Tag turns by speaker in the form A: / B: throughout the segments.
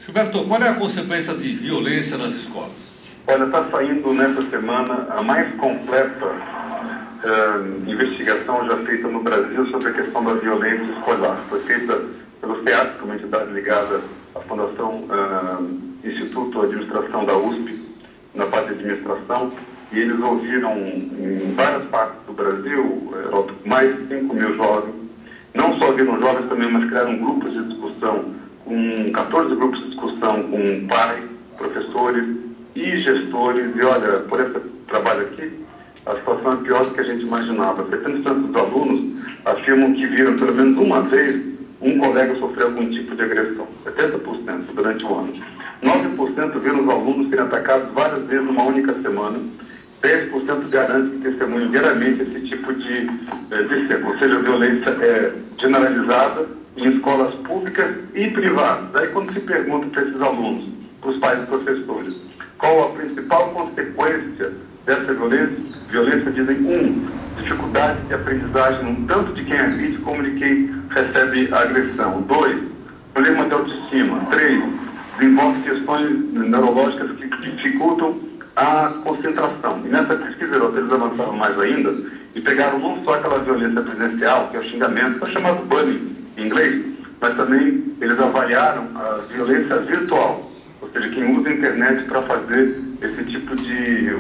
A: Gilberto, qual é a consequência de violência nas escolas?
B: Olha, está saindo nessa semana a mais completa investigação já feita no Brasil sobre a questão da violência escolar. Foi feita pelo SEAD, uma entidade ligada à Fundação Instituto de Administração da USP, na parte de administração, e eles ouviram em várias partes do Brasil mais de 5 mil jovens. Não só ouviram jovens também, mas criaram grupos de discussão, com 14 grupos de discussão com pais, professores e gestores. E olha, por esse trabalho aqui, a situação é pior do que a gente imaginava. 70% dos alunos afirmam que viram pelo menos uma vez um colega sofrer algum tipo de agressão. 70% durante o ano. 9% viram os alunos serem atacados várias vezes numa única semana. 10% garante que testemunham diariamente esse tipo de ou seja, violência generalizada em escolas públicas e privadas. Aí quando se pergunta para esses alunos, para os pais e professores, qual a principal consequência dessa violência, dizem: dificuldade de aprendizagem, tanto de quem é vítima como de quem recebe a agressão. 2, problema de autoestima. 3, desenvolve questões neurológicas que dificultam a concentração. E nessa pesquisa eles avançaram mais ainda e pegaram não só aquela violência presencial, que é o xingamento, é chamado bullying em inglês, mas também eles avaliaram a violência virtual, ou seja, quem usa a internet para fazer esse tipo de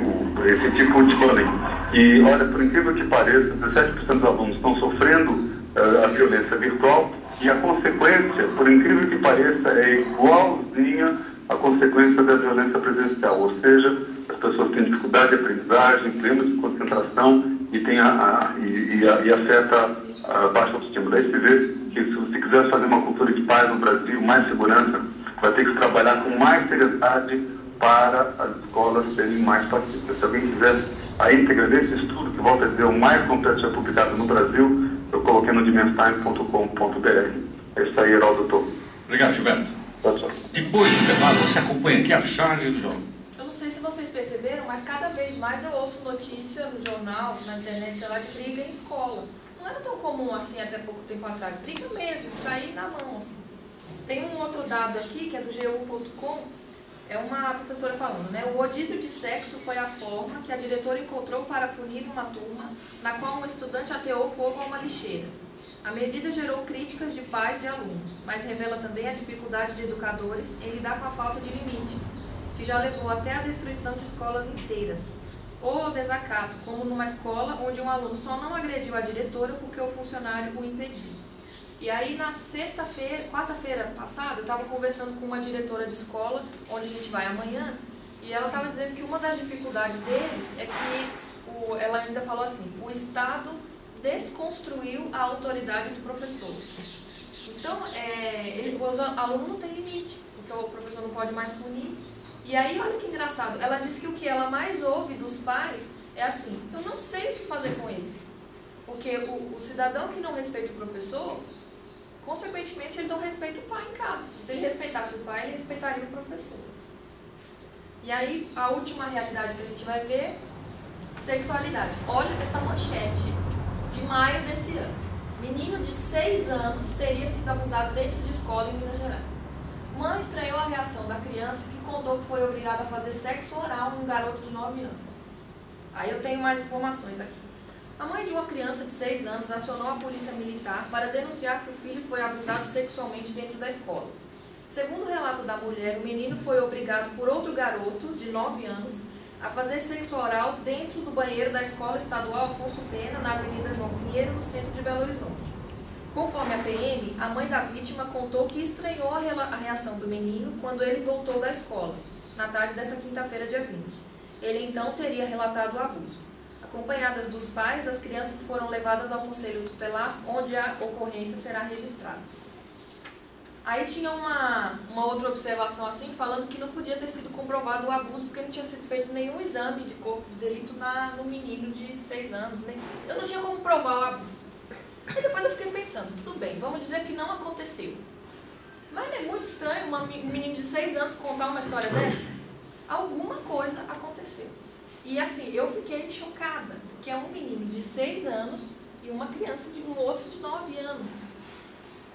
B: bullying. E olha, por incrível que pareça, 17% dos alunos estão sofrendo a violência virtual, e a consequência, por incrível que pareça, é igualzinha à consequência da violência presencial, ou seja, as pessoas têm dificuldade de aprendizagem, problemas de concentração e afeta a baixa autoestima. Daí se vê que se quiser fazer uma cultura de paz no Brasil, mais segurança, vai ter que trabalhar com mais seriedade para as escolas serem mais pacíficas. Se alguém quiser a íntegra desse estudo, que volta a dizer o mais completo já publicado no Brasil, eu coloquei no dimenstime.com.br. É isso aí, Heraldo.
A: Obrigado, Gilberto. Depois do intervalo, você acompanha aqui a charge do jornal.
C: Eu não sei se vocês perceberam, mas cada vez mais eu ouço notícia no jornal, na internet, sei lá, de briga em escola. Não era tão comum assim até pouco tempo atrás. Briga mesmo, sair na mão, assim. Tem um outro dado aqui, que é do G1.com, é uma professora falando, né? O rodízio de sexo foi a forma que a diretora encontrou para punir uma turma na qual um estudante ateou fogo a uma lixeira. A medida gerou críticas de pais e alunos, mas revela também a dificuldade de educadores em lidar com a falta de limites, que já levou até a destruição de escolas inteiras, ou ao desacato, como numa escola onde um aluno só não agrediu a diretora porque o funcionário o impediu. E aí, na quarta-feira passada, eu estava conversando com uma diretora de escola, onde a gente vai amanhã, e ela estava dizendo que uma das dificuldades deles é que, ela ainda falou assim, o Estado desconstruiu a autoridade do professor. Então, os alunos não têm limite, porque o professor não pode mais punir. E aí, olha que engraçado, ela disse que o que ela mais ouve dos pais é assim: eu não sei o que fazer com ele. Porque o cidadão que não respeita o professor, consequentemente, ele não respeita o pai em casa. Se ele respeitasse o pai, ele respeitaria o professor. E aí, a última realidade que a gente vai ver, sexualidade. Olha essa manchete de maio desse ano. Menino de 6 anos teria sido abusado dentro de escola em Minas Gerais. Mãe estranhou a reação da criança que contou que foi obrigada a fazer sexo oral num garoto de 9 anos. Aí eu tenho mais informações aqui. A mãe de uma criança de 6 anos acionou a polícia militar para denunciar que o filho foi abusado sexualmente dentro da escola. Segundo o relato da mulher, o menino foi obrigado por outro garoto, de 9 anos, a fazer sexo oral dentro do banheiro da Escola Estadual Afonso Pena, na Avenida João Pinheiro, no centro de Belo Horizonte. Conforme a PM, a mãe da vítima contou que estranhou a reação do menino quando ele voltou da escola, na tarde dessa quinta-feira, dia 20. Ele então teria relatado o abuso. Acompanhadas dos pais, as crianças foram levadas ao conselho tutelar, onde a ocorrência será registrada. Aí tinha uma outra observação assim, falando que não podia ter sido comprovado o abuso, porque não tinha sido feito nenhum exame de corpo de delito no menino de 6 anos. Eu não tinha como provar o abuso. Aí depois eu fiquei pensando, tudo bem, vamos dizer que não aconteceu. Mas não é muito estranho um menino de 6 anos contar uma história dessa? Alguma coisa aconteceu. E assim, eu fiquei chocada, porque é um menino de 6 anos e uma criança de um outro de 9 anos.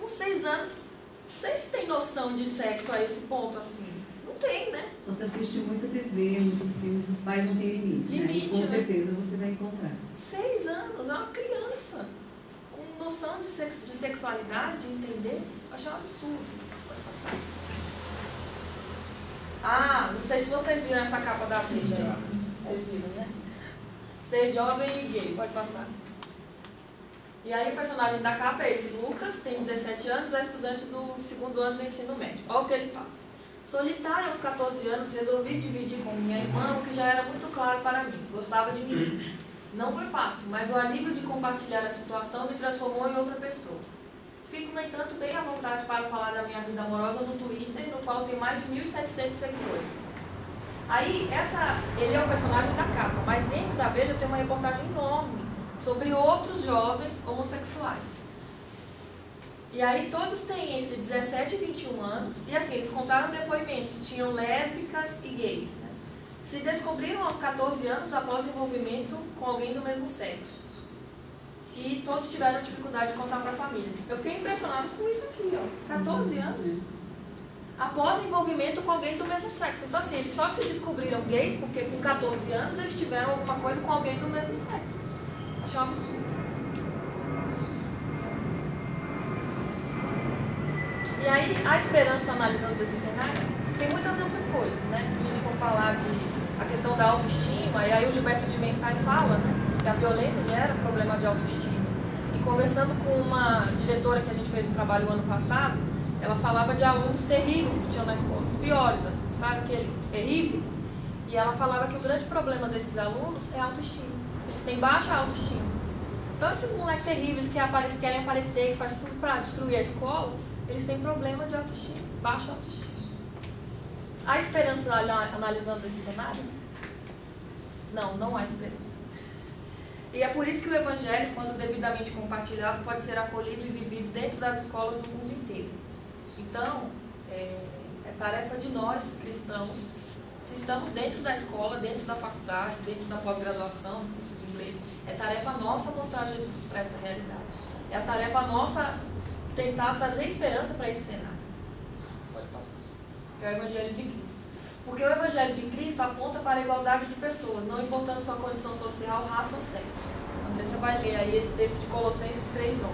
C: Com 6 anos, sei se tem noção de sexo a esse ponto, assim. Não tem, né?
D: Se você assiste muita TV, muito filme, seus pais não têm limite.
C: Limite,
D: né? Com
C: né?
D: certeza você vai encontrar.
C: 6 anos, é uma criança. Com noção de sexualidade, de entender, eu achei um absurdo. Pode passar. Ah, não sei se vocês viram essa capa da Veja aí. Vocês viram, né? Ser jovem e gay, pode passar. E aí o personagem da capa é esse, Lucas, tem 17 anos, é estudante do 2º ano do ensino médio. Olha o que ele fala. Solitário aos 14 anos, resolvi dividir com minha irmã o que já era muito claro para mim. Gostava de meninos. Não foi fácil, mas o alívio de compartilhar a situação me transformou em outra pessoa. Fico, no entanto, bem à vontade para falar da minha vida amorosa no Twitter, no qual tem mais de 1.700 seguidores. Aí, ele é o personagem da capa, mas dentro da Veja tem uma reportagem enorme sobre outros jovens homossexuais. E aí todos têm entre 17 e 21 anos, e assim, eles contaram depoimentos, tinham lésbicas e gays, né? Se descobriram aos 14 anos após envolvimento com alguém do mesmo sexo. E todos tiveram dificuldade de contar para a família. Eu fiquei impressionado com isso aqui, ó, 14 anos. Após envolvimento com alguém do mesmo sexo. Então assim, eles só se descobriram gays porque com 14 anos eles tiveram alguma coisa com alguém do mesmo sexo. Achei um absurdo. E aí, a esperança, analisando esse cenário, tem muitas outras coisas, né? Se a gente for falar a questão da autoestima, e aí o Gilberto de Menstein fala, né? Que a violência gera problema de autoestima. E conversando com uma diretora que a gente fez um trabalho ano passado, ela falava de alunos terríveis que tinham na escola, os piores, assim, sabe? Aqueles terríveis. E ela falava que o grande problema desses alunos é a autoestima. Eles têm baixa autoestima. Então, esses moleques terríveis que querem aparecer e faz tudo para destruir a escola, eles têm problema de autoestima, baixa autoestima. Há esperança analisando esse cenário? Não, não há esperança. E é por isso que o Evangelho, quando devidamente compartilhado, pode ser acolhido e vivido dentro das escolas do mundo inteiro. Então, é tarefa de nós, cristãos, se estamos dentro da escola, dentro da faculdade, dentro da pós-graduação, curso de inglês, é tarefa nossa mostrar Jesus para essa realidade. É a tarefa nossa tentar trazer esperança para esse cenário. Pode passar. É o Evangelho de Cristo. Porque o Evangelho de Cristo aponta para a igualdade de pessoas, não importando sua condição social, raça ou sexo. Andressa vai ler aí esse texto de Colossenses 3:11.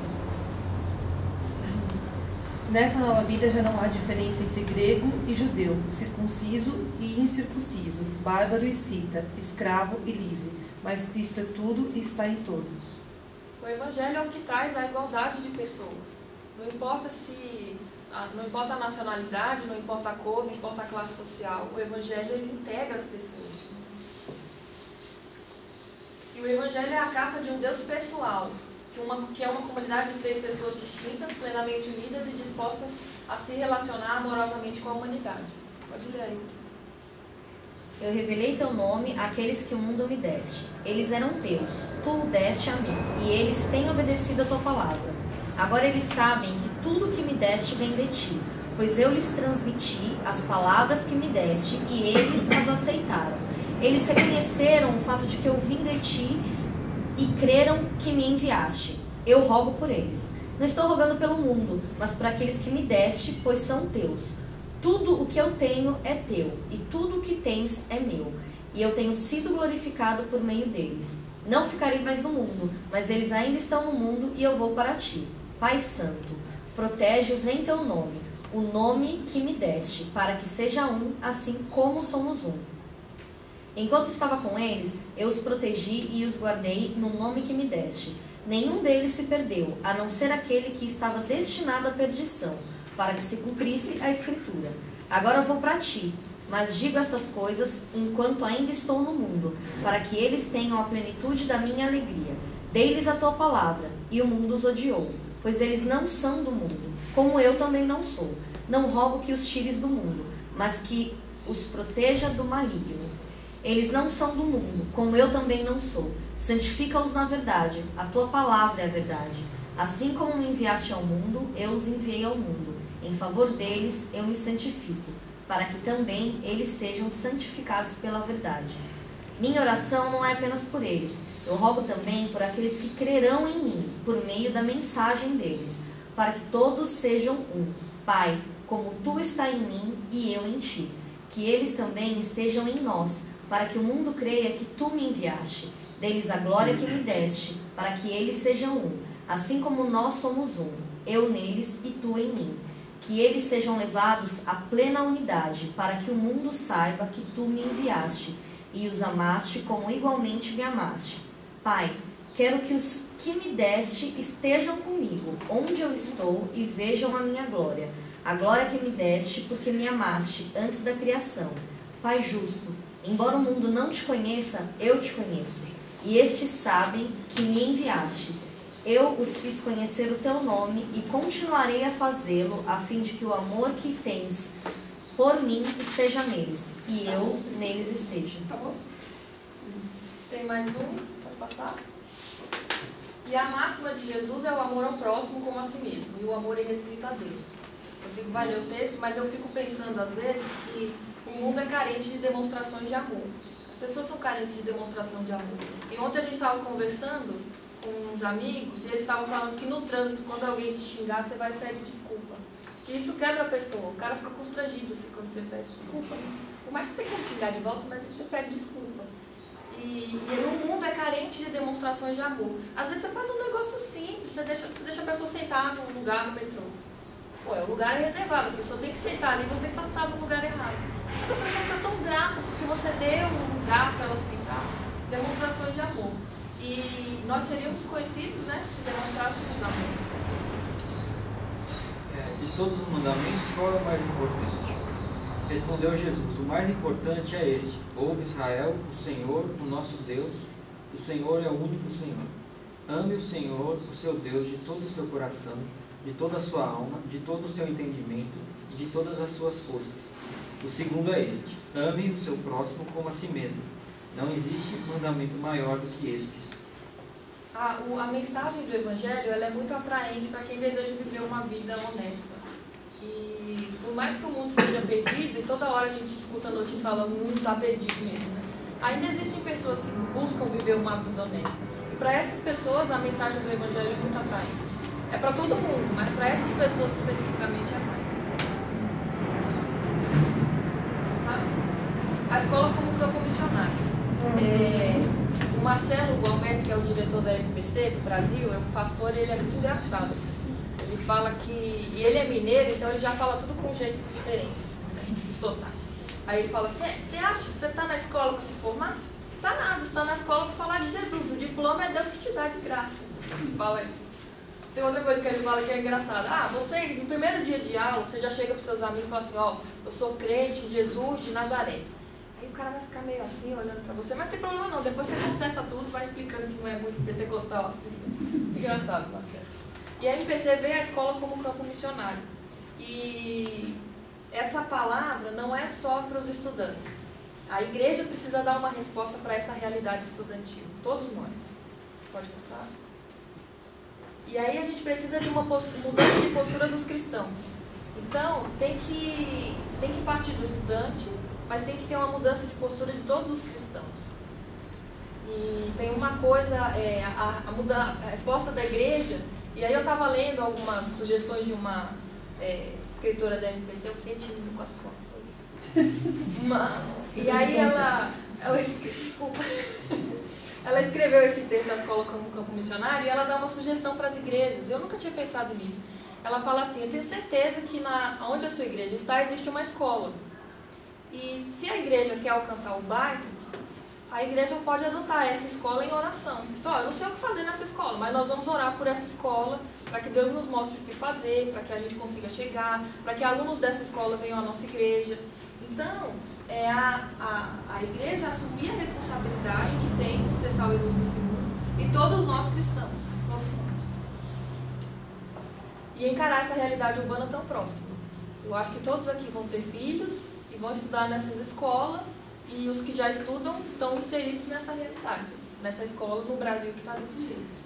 E: Nessa nova vida já não há diferença entre grego e judeu, circunciso e incircunciso, bárbaro e cita, escravo e livre, mas Cristo é tudo e está em todos.
C: O Evangelho é o que traz a igualdade de pessoas. Não importa a nacionalidade, não importa a cor, não importa a classe social. O Evangelho, ele integra as pessoas. E o Evangelho é a carta de um Deus pessoal, que é uma comunidade de 3 pessoas distintas, plenamente unidas e dispostas a se relacionar amorosamente com a humanidade. Pode ler aí.
F: Eu revelei teu nome àqueles que o mundo me deste. Eles eram teus, tu o deste a mim, e eles têm obedecido a tua palavra. Agora eles sabem que tudo que me deste vem de ti, pois eu lhes transmiti as palavras que me deste e eles as aceitaram. Eles reconheceram o fato de que eu vim de ti e creram que me enviaste. Eu rogo por eles. Não estou rogando pelo mundo, mas por aqueles que me deste, pois são teus. Tudo o que eu tenho é teu, e tudo o que tens é meu. E eu tenho sido glorificado por meio deles. Não ficarei mais no mundo, mas eles ainda estão no mundo e eu vou para ti. Pai Santo, protege-os em teu nome, o nome que me deste, para que seja um, assim como somos um. Enquanto estava com eles, eu os protegi e os guardei no nome que me deste. Nenhum deles se perdeu, a não ser aquele que estava destinado à perdição, para que se cumprisse a Escritura. Agora eu vou para ti, mas digo estas coisas enquanto ainda estou no mundo, para que eles tenham a plenitude da minha alegria. Dei-lhes a tua palavra, e o mundo os odiou, pois eles não são do mundo, como eu também não sou. Não rogo que os tires do mundo, mas que os proteja do maligno. Eles não são do mundo, como eu também não sou. Santifica-os na verdade, a tua palavra é a verdade. Assim como me enviaste ao mundo, eu os enviei ao mundo. Em favor deles eu me santifico, para que também eles sejam santificados pela verdade. Minha oração não é apenas por eles, eu rogo também por aqueles que crerão em mim, por meio da mensagem deles, para que todos sejam um, Pai, como tu está em mim e eu em ti, que eles também estejam em nós, para que o mundo creia que tu me enviaste. Deles a glória que me deste, para que eles sejam um, assim como nós somos um, eu neles e tu em mim. Que eles sejam levados à plena unidade, para que o mundo saiba que tu me enviaste e os amaste como igualmente me amaste. Pai, quero que os que me deste estejam comigo, onde eu estou, e vejam a minha glória. A glória que me deste, porque me amaste antes da criação. Pai justo, embora o mundo não te conheça, eu te conheço. E estes sabem que me enviaste. Eu os fiz conhecer o teu nome e continuarei a fazê-lo, a fim de que o amor que tens por mim esteja neles, e eu neles esteja.
C: Tá bom? Tem mais um? Pode passar? E a máxima de Jesus é o amor ao próximo como a si mesmo, e o amor irrestrito a Deus. O Rodrigo vai ler o texto, mas eu fico pensando às vezes que o mundo é carente de demonstrações de amor. As pessoas são carentes de demonstração de amor. E ontem a gente estava conversando com uns amigos, e eles estavam falando que no trânsito, quando alguém te xingar, você vai pedir desculpa. Que isso quebra a pessoa. O cara fica constrangido assim, quando você pede desculpa. Por mais que você queira xingar de volta, mas você pede desculpa. E o mundo é carente de demonstrações de amor. Às vezes você faz um negócio simples, você deixa a pessoa sentar num lugar no metrô. Pô, o lugar é reservado, a pessoa tem que sentar ali, você que está sentado no lugar errado. Então a pessoa fica tão grata porque você deu um lugar para ela sentar. Demonstrações de amor. E nós seríamos conhecidos, né, se demonstrássemos amor.
G: De todos os mandamentos, qual é o mais importante? Respondeu Jesus: o mais importante é este: ouve Israel, o Senhor, o nosso Deus, o Senhor é o único Senhor. Ame o Senhor, o seu Deus, de todo o seu coração, de toda a sua alma, de todo o seu entendimento e de todas as suas forças. O segundo é este: ame o seu próximo como a si mesmo. Não existe mandamento maior do que estes.
C: A mensagem do Evangelho ela é muito atraente para quem deseja viver uma vida honesta. E por mais que o mundo esteja perdido, e toda hora a gente escuta a notícia falando o mundo está perdido mesmo, né? Ainda existem pessoas que buscam viver uma vida honesta. E para essas pessoas a mensagem do Evangelho é muito atraente. É para todo mundo, mas para essas pessoas especificamente é mais. Sabe? A escola como campo missionário. O Marcelo Gualberto, que é o diretor da MPC do Brasil, é um pastor, ele é muito engraçado. Assim. Ele fala que... E ele é mineiro, então ele já fala tudo com um jeito diferente, assim, né? De sotaque. Aí ele fala assim, você acha que você está na escola para se formar? Não está nada, você está na escola para falar de Jesus. O diploma é Deus que te dá de graça. Ele fala isso. Tem outra coisa que ele fala que é engraçada. Você, no primeiro dia de aula, você já chega para os seus amigos e fala assim, eu sou crente em Jesus de Nazaré. Aí o cara vai ficar meio assim, olhando pra você, mas não tem problema não, depois você conserta tudo, vai explicando que não é muito pentecostal assim. Muito engraçado, Marcelo. E a MPC vê a escola como campo missionário. E essa palavra não é só para os estudantes. A igreja precisa dar uma resposta para essa realidade estudantil. Todos nós. Pode passar? E aí a gente precisa de uma mudança de postura dos cristãos. Então, tem que partir do estudante, mas tem que ter uma mudança de postura de todos os cristãos. E tem uma coisa, a resposta da igreja, e aí eu estava lendo algumas sugestões de uma escritora da MPC, eu fiquei tímido com as fotos. E aí ela escreveu esse texto, a escola como campo missionário, e ela dá uma sugestão para as igrejas. Eu nunca tinha pensado nisso. Ela fala assim, eu tenho certeza que onde a sua igreja está, existe uma escola. E se a igreja quer alcançar o bairro, a igreja pode adotar essa escola em oração. Então, eu não sei o que fazer nessa escola, mas nós vamos orar por essa escola, para que Deus nos mostre o que fazer, para que a gente consiga chegar, para que alunos dessa escola venham à nossa igreja. Então, é a igreja assumir a responsabilidade que tem de ser sal e luz nesse mundo, e todos nós cristãos, todos nós. E encarar essa realidade urbana tão próxima. Eu acho que todos aqui vão ter filhos, vão estudar nessas escolas, e os que já estudam estão inseridos nessa realidade, nessa escola no Brasil que está desse jeito.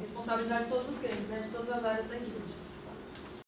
C: Responsabilidade de todos os crentes, né, de todas as áreas da igreja.